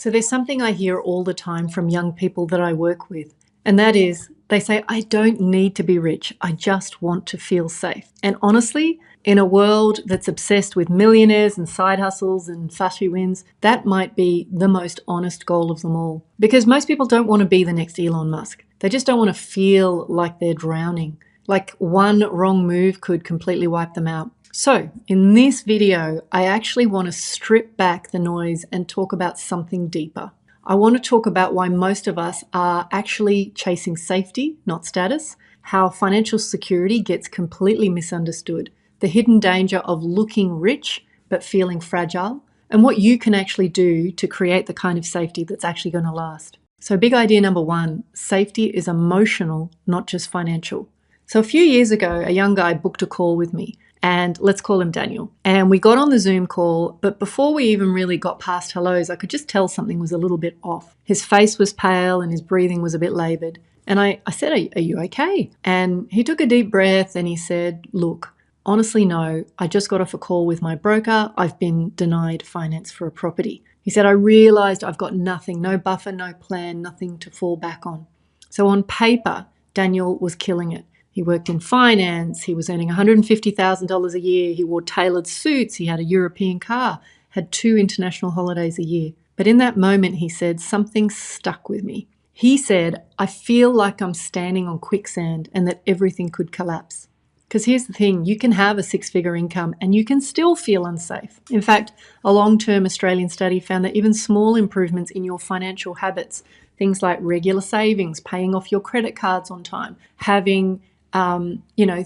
So there's something I hear all the time from young people that I work with, and that is they say, I don't need to be rich. I just want to feel safe. And honestly, in a world that's obsessed with millionaires and side hustles and flashy wins, that might be the most honest goal of them all. Because most people don't want to be the next Elon Musk. They just don't want to feel like they're drowning, like one wrong move could completely wipe them out. So in this video, I actually want to strip back the noise and talk about something deeper. I want to talk about why most of us are actually chasing safety, not status, how financial security gets completely misunderstood, the hidden danger of looking rich but feeling fragile, and what you can actually do to create the kind of safety that's actually going to last. So big idea number one, safety is emotional, not just financial. So a few years ago, a young guy booked a call with me, and let's call him Daniel. And we got on the Zoom call, but before we even really got past hellos, I could just tell something was a little bit off. His face was pale and his breathing was a bit labored. And I said, are you okay? And he took a deep breath and he said, look, honestly, no, I just got off a call with my broker. I've been denied finance for a property. He said, I realized I've got nothing, no buffer, no plan, nothing to fall back on. So on paper, Daniel was killing it. He worked in finance, he was earning $150,000 a year, he wore tailored suits, he had a European car, had 2 international holidays a year. But in that moment, he said, something stuck with me. He said, I feel like I'm standing on quicksand and that everything could collapse. Because here's the thing, you can have a 6-figure income and you can still feel unsafe. In fact, a long-term Australian study found that even small improvements in your financial habits, things like regular savings, paying off your credit cards on time, having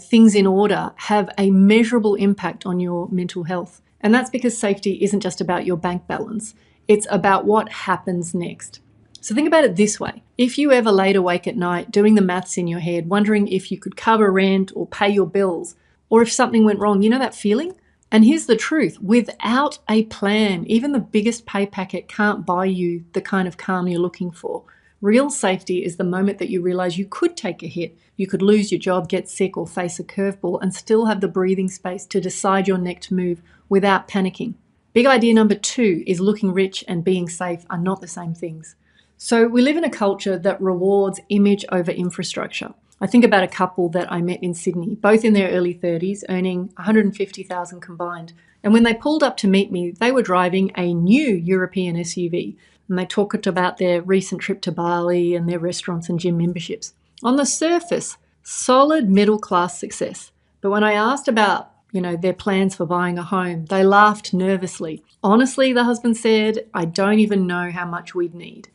things in order, have a measurable impact on your mental health. And that's because safety isn't just about your bank balance. It's about what happens next. So think about it this way. If you ever laid awake at night doing the maths in your head, wondering if you could cover rent or pay your bills, or if something went wrong, you know that feeling? And here's the truth. Without a plan, even the biggest pay packet can't buy you the kind of calm you're looking for. Real safety is the moment that you realize you could take a hit. You could lose your job, get sick, or face a curveball and still have the breathing space to decide your next move without panicking. Big idea number 2 is looking rich and being safe are not the same things. So we live in a culture that rewards image over infrastructure. I think about a couple that I met in Sydney, both in their early 30s, earning $150,000 combined. And when they pulled up to meet me, they were driving a new European SUV. And they talked about their recent trip to Bali and their restaurants and gym memberships. On the surface, solid middle-class success. But when I asked about, their plans for buying a home, they laughed nervously. Honestly, the husband said, I don't even know how much we'd need.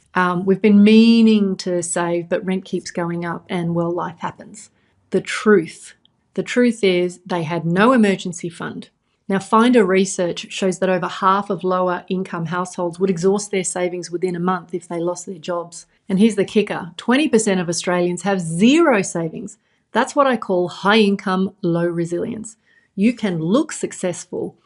We've been meaning to save, but rent keeps going up and, well, life happens. The truth is they had no emergency fund. Now, Finder research shows that over half of lower income households would exhaust their savings within a month if they lost their jobs. And here's the kicker, 20% of Australians have zero savings. That's what I call high income, low resilience. You can look successful,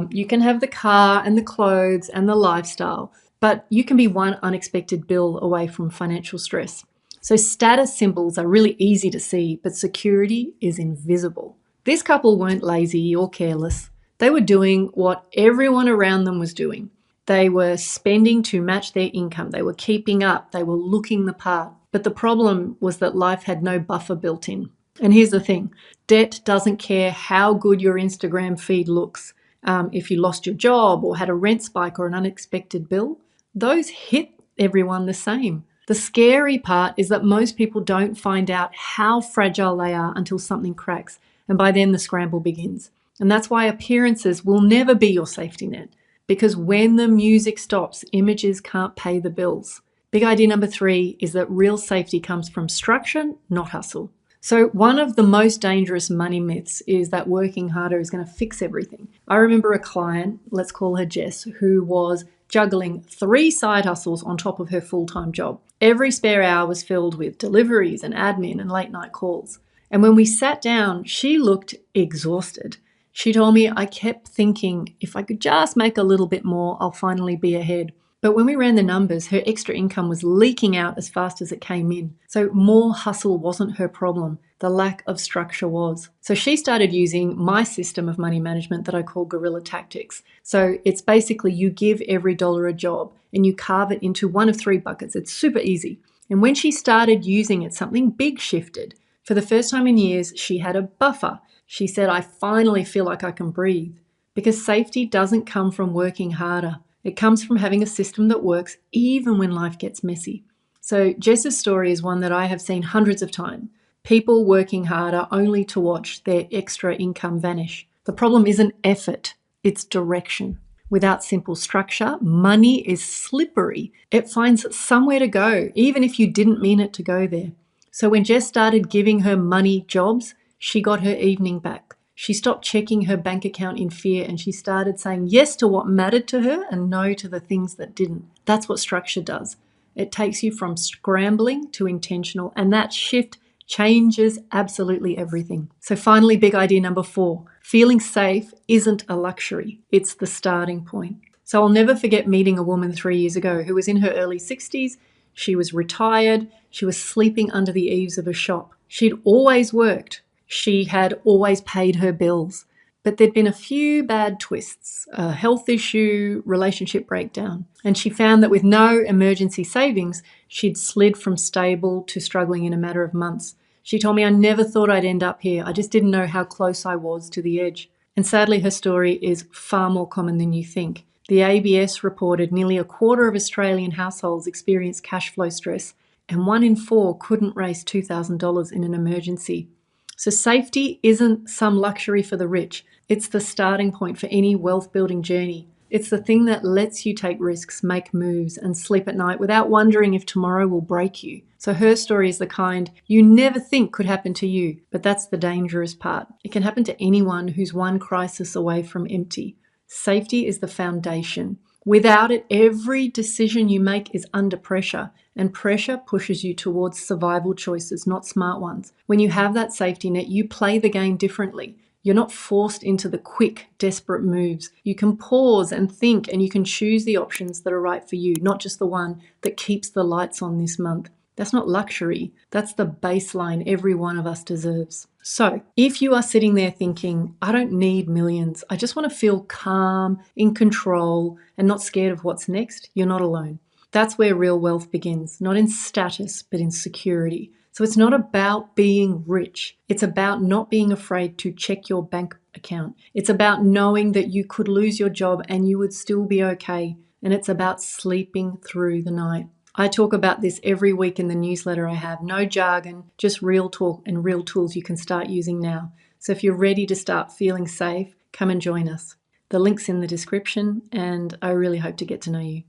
you can have the car and the clothes and the lifestyle, but you can be one unexpected bill away from financial stress. So status symbols are really easy to see, but security is invisible. This couple weren't lazy or careless. They were doing what everyone around them was doing. They were spending to match their income. They were keeping up. They were looking the part. But the problem was that life had no buffer built in. And here's the thing. Debt doesn't care how good your Instagram feed looks. If you lost your job or had a rent spike or an unexpected bill, those hit everyone the same. The scary part is that most people don't find out how fragile they are until something cracks. And by then the scramble begins. And that's why appearances will never be your safety net. Because when the music stops, images can't pay the bills. Big idea number 3 is that real safety comes from structure, not hustle. So one of the most dangerous money myths is that working harder is going to fix everything. I remember a client, let's call her Jess, who was juggling 3 side hustles on top of her full-time job. Every spare hour was filled with deliveries and admin and late night calls. And when we sat down, she looked exhausted. She told me, I kept thinking, if I could just make a little bit more, I'll finally be ahead. But when we ran the numbers, her extra income was leaking out as fast as it came in. So more hustle wasn't her problem. The lack of structure was. So she started using my system of money management that I call guerrilla tactics. So it's basically you give every dollar a job. and you carve it into one of three buckets. It's super easy. And when she started using it, something big shifted. For the first time in years, she had a buffer. She said, I finally feel like I can breathe. Because safety doesn't come from working harder. It comes from having a system that works even when life gets messy. So Jess's story is one that I have seen hundreds of times. People working harder only to watch their extra income vanish. The problem isn't effort, it's direction. Without simple structure, money is slippery. It finds somewhere to go, even if you didn't mean it to go there. So when Jess started giving her money jobs, she got her evening back. She stopped checking her bank account in fear and she started saying yes to what mattered to her and no to the things that didn't. That's what structure does. It takes you from scrambling to intentional, and that shift changes absolutely everything. So finally, big idea number 4, feeling safe isn't a luxury. It's the starting point. So I'll never forget meeting a woman 3 years ago who was in her early 60s. She was retired. She was sleeping under the eaves of a shop. She'd always worked. She had always paid her bills. But there'd been a few bad twists, a health issue, relationship breakdown. And she found that with no emergency savings, she'd slid from stable to struggling in a matter of months. She told me, I never thought I'd end up here. I just didn't know how close I was to the edge. And sadly, her story is far more common than you think. The ABS reported nearly a quarter of Australian households experienced cash flow stress, and 1 in 4 couldn't raise $2,000 in an emergency. So safety isn't some luxury for the rich. It's the starting point for any wealth-building journey. It's the thing that lets you take risks, make moves, and sleep at night without wondering if tomorrow will break you. So her story is the kind you never think could happen to you, but that's the dangerous part. It can happen to anyone who's one crisis away from empty. Safety is the foundation. Without it, every decision you make is under pressure, and pressure pushes you towards survival choices, not smart ones. When you have that safety net, you play the game differently. You're not forced into the quick, desperate moves. You can pause and think, and you can choose the options that are right for you, not just the one that keeps the lights on this month. That's not luxury. That's the baseline every one of us deserves. So if you are sitting there thinking, I don't need millions, I just want to feel calm, in control, and not scared of what's next, you're not alone. That's where real wealth begins, not in status, but in security. So it's not about being rich. It's about not being afraid to check your bank account. It's about knowing that you could lose your job and you would still be okay. And it's about sleeping through the night. I talk about this every week in the newsletter I have. No jargon, just real talk and real tools you can start using now. So if you're ready to start feeling safe, come and join us. The link's in the description, and I really hope to get to know you.